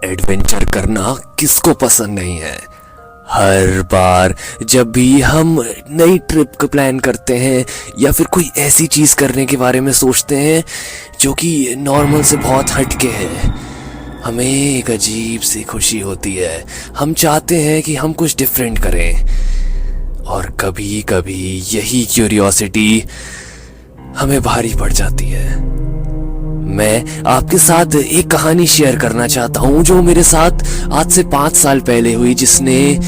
Adventure करना किसको पसंद नहीं है। हर बार जब भी हम नई ट्रिप का प्लान करते हैं या फिर कोई ऐसी चीज करने के बारे में सोचते हैं जो कि नॉर्मल से बहुत हटके है, हमें एक अजीब सी खुशी होती है। हम चाहते हैं कि हम कुछ डिफरेंट करें और कभी कभी यही क्यूरियोसिटी हमें भारी पड़ जाती है। मैं आपके साथ एक कहानी शेयर करना चाहता हूँ जो मेरे साथ आज से 5 साल पहले हुई, जिसने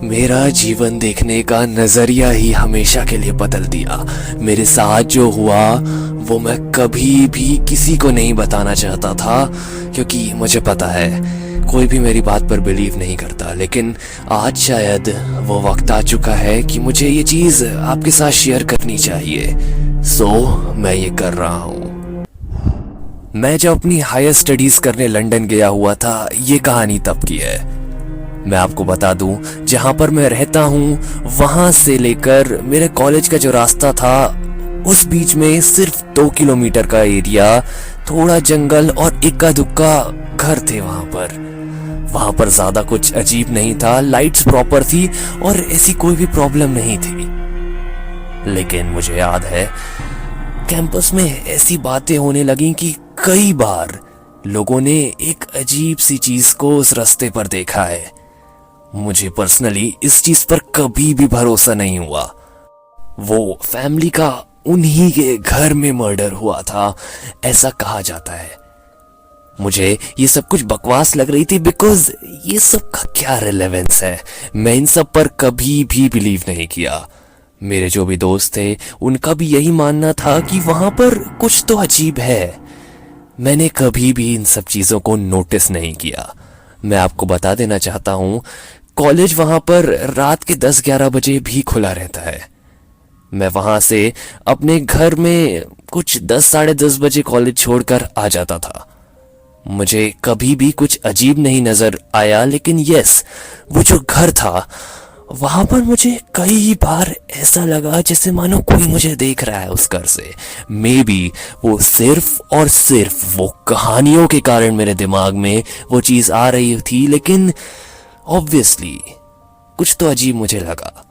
मेरा जीवन देखने का नजरिया ही हमेशा के लिए बदल दिया। मेरे साथ जो हुआ वो मैं कभी भी किसी को नहीं बताना चाहता था, क्योंकि मुझे पता है कोई भी मेरी बात पर बिलीव नहीं करता। लेकिन आज शायद वो वक्त आ चुका है कि मुझे ये चीज आपके साथ शेयर करनी चाहिए। सो मैं ये कर रहा हूँ। मैं जब अपनी हायर स्टडीज करने लंदन गया हुआ था, ये कहानी तब की है। मैं आपको बता दूं, जहां पर मैं रहता हूं वहां से लेकर मेरे कॉलेज का जो रास्ता था, उस बीच में सिर्फ 2 किलोमीटर का एरिया, थोड़ा जंगल और इक्का दुक्का घर थे। वहां पर ज्यादा कुछ अजीब नहीं था, लाइट्स प्रॉपर थी और ऐसी कोई भी प्रॉब्लम नहीं थी। लेकिन मुझे याद है कैंपस में ऐसी बातें होने लगी कि कई बार लोगों ने एक अजीब सी चीज को उस रास्ते पर देखा है। मुझे पर्सनली इस चीज पर कभी भी भरोसा नहीं हुआ। वो फैमिली का उन्हीं के घर में मर्डर हुआ था, ऐसा कहा जाता है। मुझे ये सब कुछ बकवास लग रही थी, बिकॉज ये सब का क्या रिलेवेंस है। मैं इन सब पर कभी भी बिलीव नहीं किया। मेरे जो भी दोस्त थे उनका भी यही मानना था कि वहां पर कुछ तो अजीब है। मैंने कभी भी इन सब चीजों को नोटिस नहीं किया। मैं आपको बता देना चाहता हूं, कॉलेज वहां पर रात के 10-11 बजे भी खुला रहता है। मैं वहां से अपने घर में कुछ 10-10:30 बजे कॉलेज छोड़कर आ जाता था। मुझे कभी भी कुछ अजीब नहीं नजर आया, लेकिन यस, वो जो घर था वहां पर मुझे कई बार ऐसा लगा जैसे मानो कोई मुझे देख रहा है उस घर से। मे बी वो सिर्फ और सिर्फ वो कहानियों के कारण मेरे दिमाग में वो चीज आ रही थी, लेकिन ऑब्वियसली कुछ तो अजीब मुझे लगा।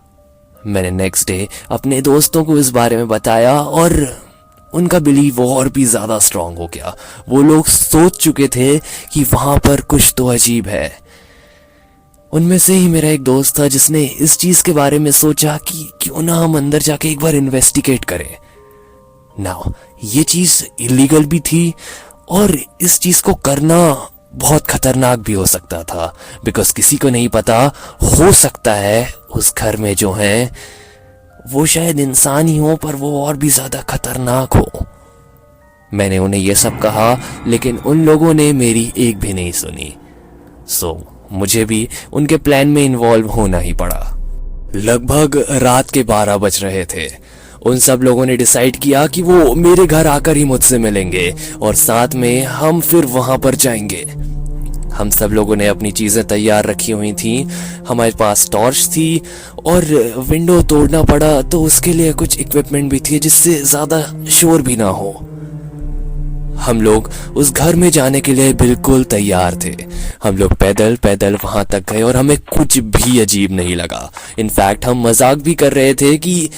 मैंने नेक्स्ट डे अपने दोस्तों को इस बारे में बताया और उनका बिलीव और भी ज्यादा स्ट्रांग हो गया। वो लोग सोच चुके थे कि वहां पर कुछ तो अजीब है। उनमें से ही मेरा एक दोस्त था जिसने इस चीज के बारे में सोचा कि क्यों ना हम अंदर जाके एक बार इन्वेस्टिगेट करें। नाउ ये चीज इलीगल भी थी और इस चीज को करना बहुत खतरनाक भी हो सकता था, बिकॉज किसी को नहीं पता, हो सकता है उस घर में जो है वो शायद इंसान ही हो, पर वो और भी ज्यादा खतरनाक हो। मैंने उन्हें ये सब कहा, लेकिन उन लोगों ने मेरी एक भी नहीं सुनी। सो मुझे भी उनके प्लान में इन्वॉल्व होना ही पड़ा। लगभग रात के 12 बज रहे थे। उन सब लोगों ने डिसाइड किया कि वो मेरे घर आकर ही मुझसे मिलेंगे और साथ में हम फिर वहां पर जाएंगे। हम सब लोगों ने अपनी चीजें तैयार रखी हुई थी। हमारे पास टॉर्च थी और विंडो तोड़ना पड़ा तो उसके लिए कुछ इक्विपमेंट भी थी जिससे ज्यादा शोर भी ना हो। हम लोग उस घर में जाने के लिए बिल्कुल तैयार थे। हम लोग पैदल पैदल वहां तक गए और हमें कुछ भी अजीब नहीं लगा। इनफैक्ट हम मजाक भी कर रहे थे कि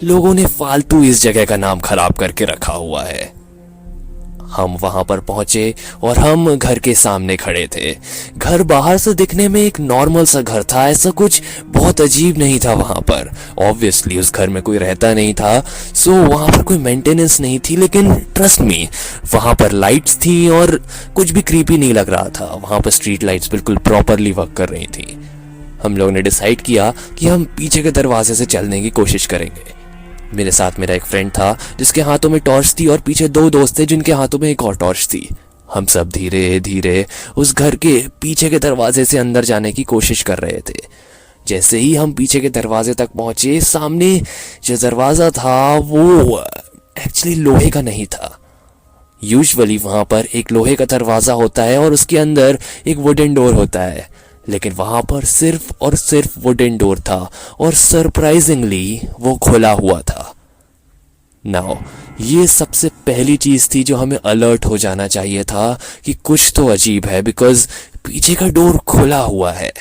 लोगों ने फालतू इस जगह का नाम खराब करके रखा हुआ है। हम वहां पर पहुंचे और हम घर के सामने खड़े थे। घर बाहर से दिखने में एक नॉर्मल सा घर था, ऐसा कुछ बहुत अजीब नहीं था वहां पर। ऑब्वियसली उस घर में कोई रहता नहीं था, सो वहां पर कोई मेंटेनेंस नहीं थी, लेकिन ट्रस्ट मी वहां पर लाइट्स थी और कुछ भी क्रीपी नहीं लग रहा था। वहां पर स्ट्रीट लाइट्स बिल्कुल प्रॉपरली वर्क कर रही थी। हम लोगों ने डिसाइड किया कि हम पीछे के दरवाजे से चलने की कोशिश करेंगे। मेरे साथ मेरा एक फ्रेंड था जिसके हाथों में टॉर्च थी और पीछे 2 दोस्त थे जिनके हाथों में एक और टॉर्च थी। हम सब धीरे धीरे उस घर के पीछे के दरवाजे से अंदर जाने की कोशिश कर रहे थे। जैसे ही हम पीछे के दरवाजे तक पहुंचे, सामने जो दरवाजा था वो एक्चुअली लोहे का नहीं था। यूजुअली वहां पर एक लोहे का दरवाजा होता है और उसके अंदर एक वुडन डोर होता है, लेकिन वहां पर सिर्फ और सिर्फ वुडन डोर था और सरप्राइजिंगली वो खुला हुआ था। नाउ ये सबसे पहली चीज थी जो हमें अलर्ट हो जाना चाहिए था कि कुछ तो अजीब है, बिकॉज पीछे का डोर खुला हुआ है।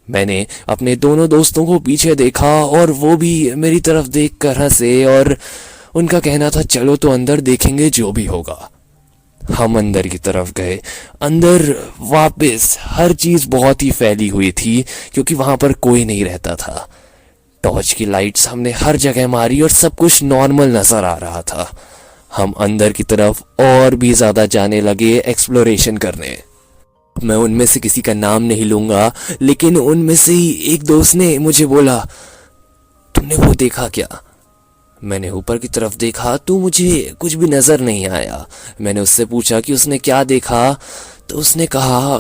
मैंने अपने दोनों दोस्तों को पीछे देखा और वो भी मेरी तरफ देखकर हंसे और उनका कहना था चलो तो अंदर देखेंगे जो भी होगा। हम अंदर की तरफ गए। अंदर वापस हर चीज बहुत ही फैली हुई थी क्योंकि वहां पर कोई नहीं रहता था। टॉर्च की लाइट्स हमने हर जगह मारी और सब कुछ नॉर्मल नजर आ रहा था। हम अंदर की तरफ और भी ज्यादा जाने लगे एक्सप्लोरेशन करने। मैं उनमें से किसी का नाम नहीं लूंगा, लेकिन उनमें से ही एक दोस्त ने मुझे बोला, तुमने वो देखा क्या? मैंने ऊपर की तरफ देखा तो मुझे कुछ भी नजर नहीं आया। मैंने उससे पूछा कि उसने क्या देखा, तो उसने कहा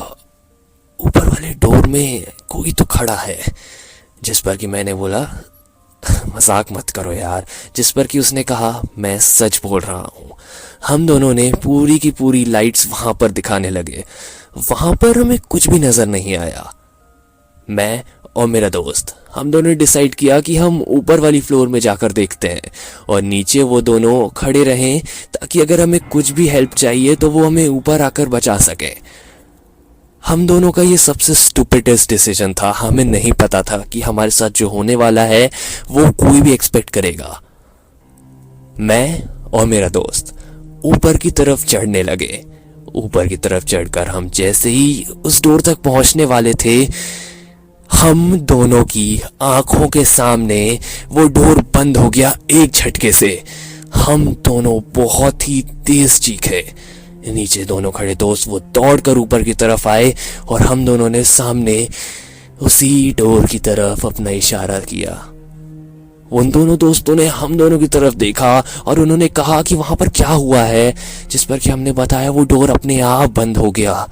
ऊपर वाले डोर में कोई तो खड़ा है। जिस पर कि मैंने बोला मजाक मत करो यार। जिस पर कि उसने कहा मैं सच बोल रहा हूँ। हम दोनों ने पूरी की पूरी लाइट्स वहां पर दिखाने लगे। वहां पर हमें कुछ भी नजर नहीं आया। मैं और मेरा दोस्त हम दोनों ने डिसाइड किया कि हम ऊपर वाली फ्लोर में जाकर देखते हैं और नीचे वो दोनों खड़े रहें ताकि अगर हमें कुछ भी हेल्प चाहिए तो वो हमें ऊपर आकर बचा सके। हम दोनों का ये सबसे स्टूपिडेस्ट डिसीजन था। हमें नहीं पता था कि हमारे साथ जो होने वाला है वो कोई भी एक्सपेक्ट करेगा। मैं और मेरा दोस्त ऊपर की तरफ चढ़ने लगे। ऊपर की तरफ चढ़कर हम जैसे ही उस डोर तक पहुंचने वाले थे, हम दोनों की आंखों के सामने वो डोर बंद हो गया एक झटके से। हम दोनों बहुत ही तेज चीखे। नीचे दोनों खड़े दोस्त वो दौड़कर ऊपर की तरफ आए और हम दोनों ने सामने उसी डोर की तरफ अपना इशारा किया। उन दोनों दोस्तों ने हम दोनों की तरफ देखा और उन्होंने कहा कि वहां पर क्या हुआ है, जिस पर कि हमने बताया वो डोर अपने आप बंद हो गया।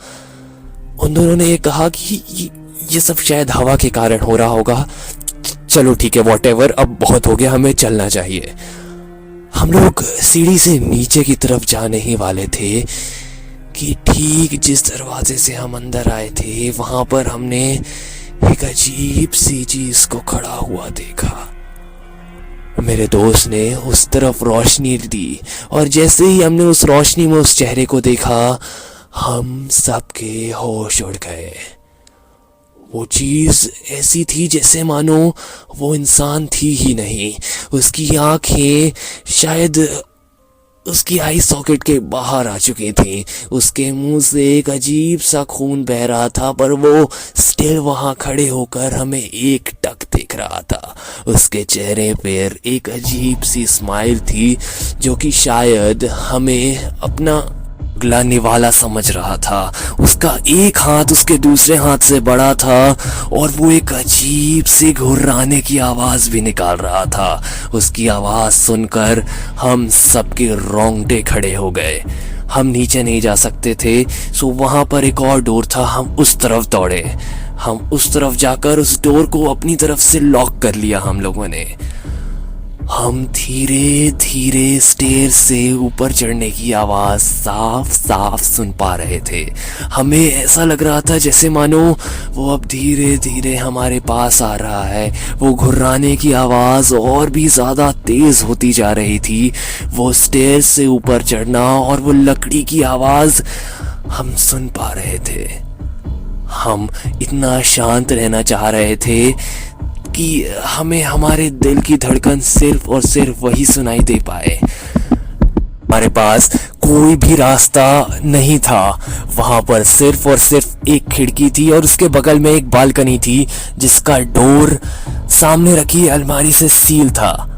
उन दोनों ने ये कहा कि ये सब शायद हवा के कारण हो रहा होगा। चलो ठीक है, वॉटेवर, अब बहुत हो गया, हमें चलना चाहिए। हम लोग सीढ़ी से नीचे की तरफ जाने ही वाले थे कि ठीक जिस दरवाजे से हम अंदर आए थे वहां पर हमने एक अजीब सी चीज को खड़ा हुआ देखा। मेरे दोस्त ने उस तरफ रोशनी दी और जैसे ही हमने उस रोशनी में उस चेहरे को देखा, हम सबके होश उड़ गए। वो चीज ऐसी थी जैसे मानो वो इंसान थी ही नहीं। उसकी आंखें शायद उसकी आई सॉकेट के बाहर आ चुकी थी। उसके मुंह से एक अजीब सा खून बह रहा था, पर वो स्टिल वहां खड़े होकर हमें एक टक देख रहा था। उसके चेहरे पर एक अजीब सी स्माइल थी जो कि शायद हमें अपना अगला निवाला समझ रहा था। उसका एक हाथ उसके दूसरे हाथ से बड़ा था और वो एक अजीब सी घुर्राने की आवाज भी निकाल रहा था। उसकी आवाज सुनकर हम सबके रोंगटे खड़े हो गए। हम नीचे नहीं जा सकते थे, सो वहां पर एक और डोर था। हम उस तरफ दौड़े। हम उस तरफ जाकर उस डोर को अपनी तरफ से लॉक कर लिया हम लोगों ने। हम धीरे धीरे स्टेयर से ऊपर चढ़ने की आवाज साफ साफ सुन पा रहे थे। हमें ऐसा लग रहा था जैसे मानो वो अब धीरे धीरे हमारे पास आ रहा है। वो घुर्राने की आवाज और भी ज्यादा तेज होती जा रही थी। वो स्टेयर से ऊपर चढ़ना और वो लकड़ी की आवाज हम सुन पा रहे थे। हम इतना शांत रहना चाह रहे थे कि हमें हमारे दिल की धड़कन सिर्फ और सिर्फ वही सुनाई दे पाए। हमारे पास कोई भी रास्ता नहीं था। वहां पर सिर्फ और सिर्फ एक खिड़की थी और उसके बगल में एक बालकनी थी जिसका डोर सामने रखी अलमारी से सील था।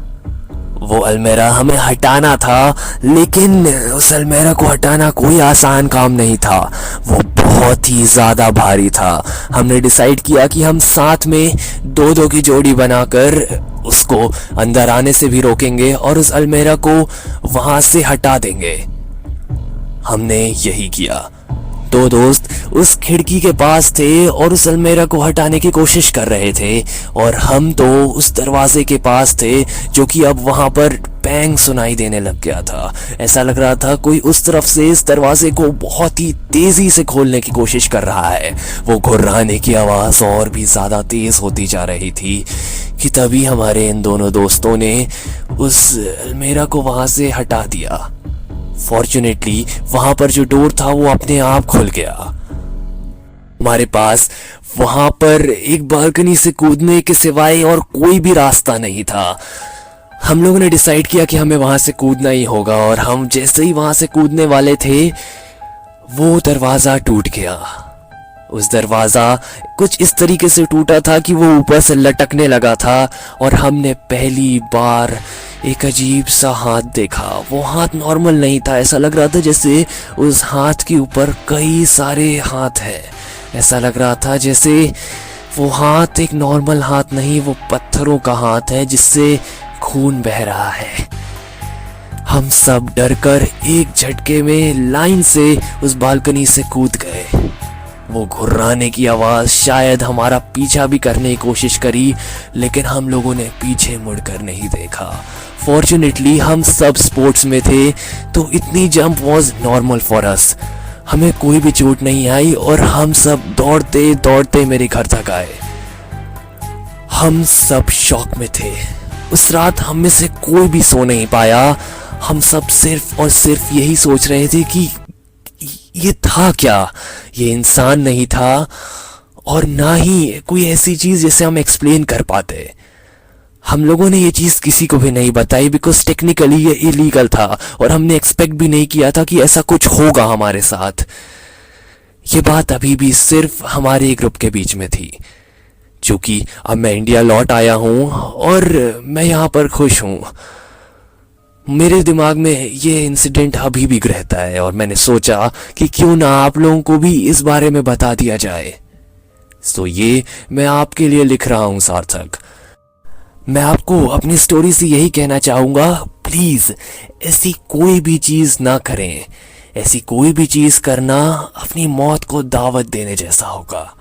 वो अलमीरा हमें हटाना था, लेकिन उस अलमीरा को हटाना कोई आसान काम नहीं था। वो बहुत ही ज्यादा भारी था। हमने डिसाइड किया कि हम साथ में दो दो की जोड़ी बनाकर उसको अंदर आने से भी रोकेंगे और उस अलमीरा को वहां से हटा देंगे। हमने यही किया। दो दोस्त उस खिड़की के पास थे और उस अलमीरा को हटाने की कोशिश कर रहे थे और हम तो उस दरवाजे के पास थे जो कि अब वहां पर पैंग सुनाई देने लग गया था। ऐसा लग रहा था कोई उस तरफ से इस दरवाजे को बहुत ही तेजी से खोलने की कोशिश कर रहा है। वो घुर्राने की आवाज और भी ज्यादा तेज होती जा रही थी कि तभी हमारे इन दोनों दोस्तों ने उस अलमीरा को वहां से हटा दिया। फॉर्चुनेटली वहां पर जो डोर था वो अपने आप खुल गया। हमारे पास वहां पर एक बालकनी से कूदने के सिवाय और कोई भी रास्ता नहीं था। हम लोगों ने डिसाइड किया कि हमें वहां से कूदना ही होगा, और हम जैसे ही वहां से कूदने वाले थे वो दरवाजा टूट गया। उस दरवाजा कुछ इस तरीके से टूटा था कि वो ऊपर से लटकने लगा था, और हमने पहली बार एक अजीब सा हाथ देखा। वो हाथ नॉर्मल नहीं था, ऐसा लग रहा था जैसे उस हाथ के ऊपर कई सारे हाथ हैं। ऐसा लग रहा था जैसे वो हाथ एक नॉर्मल हाथ नहीं, वो पत्थरों का हाथ है जिससे खून बह रहा है। हम सब डरकर एक झटके में लाइन से उस बालकनी से कूद गए। वो घुर्राने की आवाज शायद हमारा पीछा भी करने की कोशिश करी, लेकिन हम लोगों ने पीछे मुड़कर नहीं देखा। फॉर्चुनेटली हम सब स्पोर्ट्स में थे, तो इतनी jump was normal for us. हमें कोई भी चोट नहीं आई और हम सब दौड़ते दौड़ते मेरे घर तक आए। हम सब शॉक में थे। उस रात हम में से कोई भी सो नहीं पाया। हम सब सिर्फ और सिर्फ यही सोच रहे थे कि ये था क्या। ये इंसान नहीं था, और ना ही कोई ऐसी चीज जिसे हम एक्सप्लेन कर पाते। हम लोगों ने ये चीज किसी को भी नहीं बताई, बिकॉज टेक्निकली ये इलीगल था, और हमने एक्सपेक्ट भी नहीं किया था कि ऐसा कुछ होगा हमारे साथ। ये बात अभी भी सिर्फ हमारे ग्रुप के बीच में थी, क्योंकि अब मैं इंडिया लौट आया हूं और मैं यहाँ पर खुश हूं। मेरे दिमाग में ये इंसिडेंट अभी भी रहता है, और मैंने सोचा कि क्यों ना आप लोगों को भी इस बारे में बता दिया जाए। सो ये मैं आपके लिए लिख रहा हूं सार्थक। मैं आपको अपनी स्टोरी से यही कहना चाहूंगा, प्लीज ऐसी कोई भी चीज ना करें। ऐसी कोई भी चीज करना अपनी मौत को दावत देने जैसा होगा।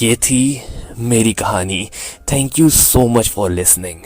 ये थी मेरी कहानी। Thank you so much for listening.